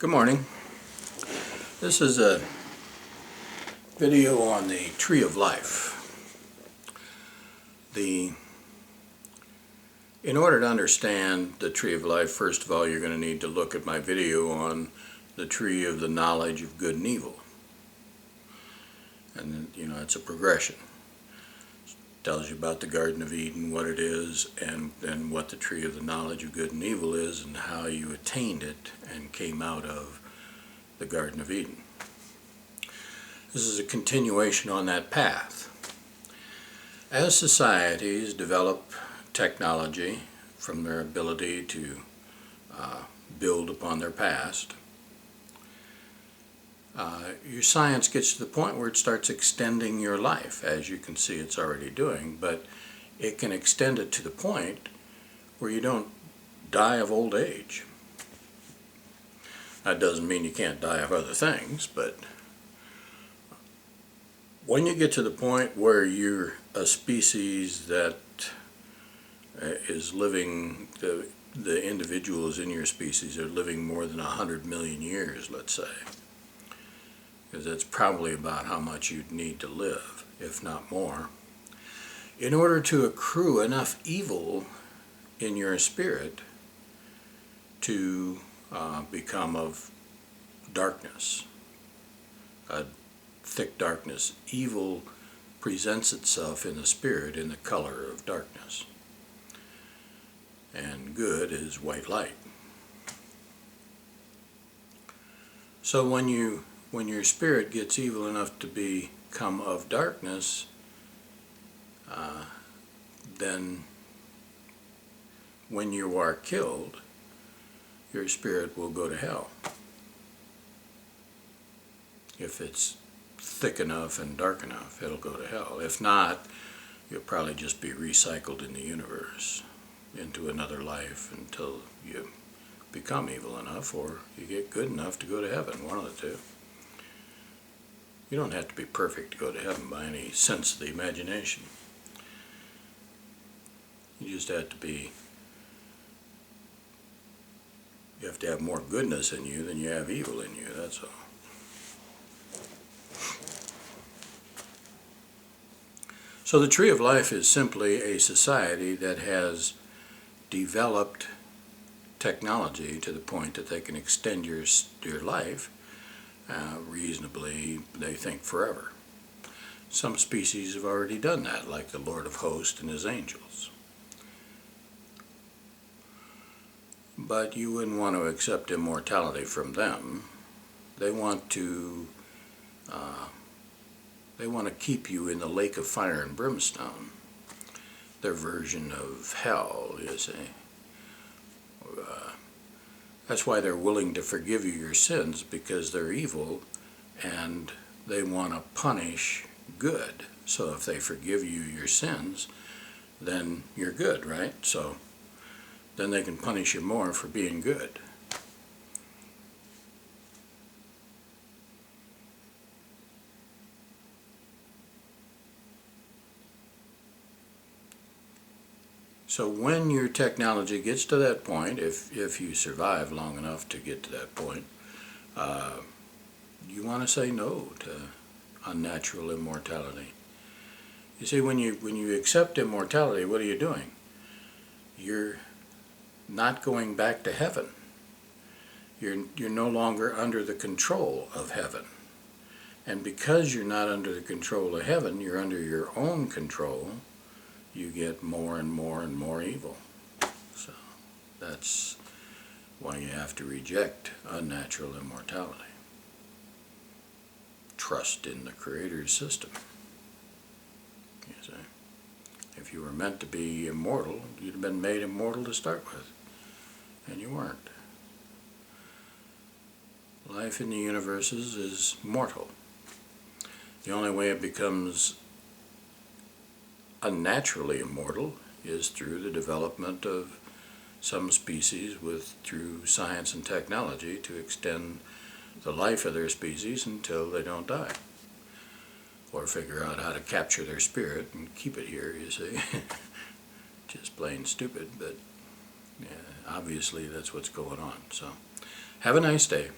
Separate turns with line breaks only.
Good morning. This is a video on the tree of life. In order to understand the tree of life, first of all, you're going to need to look at my video on the tree of the knowledge of good and evil. And it's a progression. It tells you about the Garden of Eden, what it is, and then what the tree of the knowledge of good and evil is, and how you attained it and came out of the Garden of Eden. This is a continuation on that path. As societies develop technology from their ability to build upon their past, your science gets to the point where it starts extending your life. As you can see, it's already doing, but it can extend it to the point where you don't die of old age. That doesn't mean you can't die of other things, but when you get to the point where you're a species that is living, the individuals in your species are living more than 100 million years, let's say, because that's probably about how much you'd need to live, if not more, in order to accrue enough evil in your spirit to become of darkness, a thick darkness. Evil presents itself in the spirit in the color of darkness, and good is white light. So when your spirit gets evil enough to become of darkness, then when you are killed, your spirit will go to hell. If it's thick enough and dark enough, it'll go to hell. If not, you'll probably just be recycled in the universe into another life until you become evil enough or you get good enough to go to heaven, one of the two. You don't have to be perfect to go to heaven by any sense of the imagination. You just have to have more goodness in you than you have evil in you, that's all. So the tree of life is simply a society that has developed technology to the point that they can extend your life reasonably, they think, forever. Some species have already done that, like the Lord of Hosts and his angels. But you wouldn't want to accept immortality from them. They want to keep you in the lake of fire and brimstone. Their version of hell, you see. That's why they're willing to forgive you your sins, because they're evil and they want to punish good. So if they forgive you your sins, then you're good, right? So then they can punish you more for being good. So when your technology gets to that point, if you survive long enough to get to that point, you want to say no to unnatural immortality. You see, when you accept immortality, what are you doing? You're not going back to heaven. You're no longer under the control of heaven. And because you're not under the control of heaven, you're under your own control, you get more and more and more evil. So that's why you have to reject unnatural immortality. Trust in the Creator's system. You see, if you were meant to be immortal, you'd have been made immortal to start with, and you weren't. Life in the universes is mortal. The only way it becomes unnaturally immortal is through the development of some species through science and technology to extend the life of their species until they don't die, or figure out how to capture their spirit and keep it here, you see. Just plain stupid, but yeah, obviously that's what's going on. So have a nice day.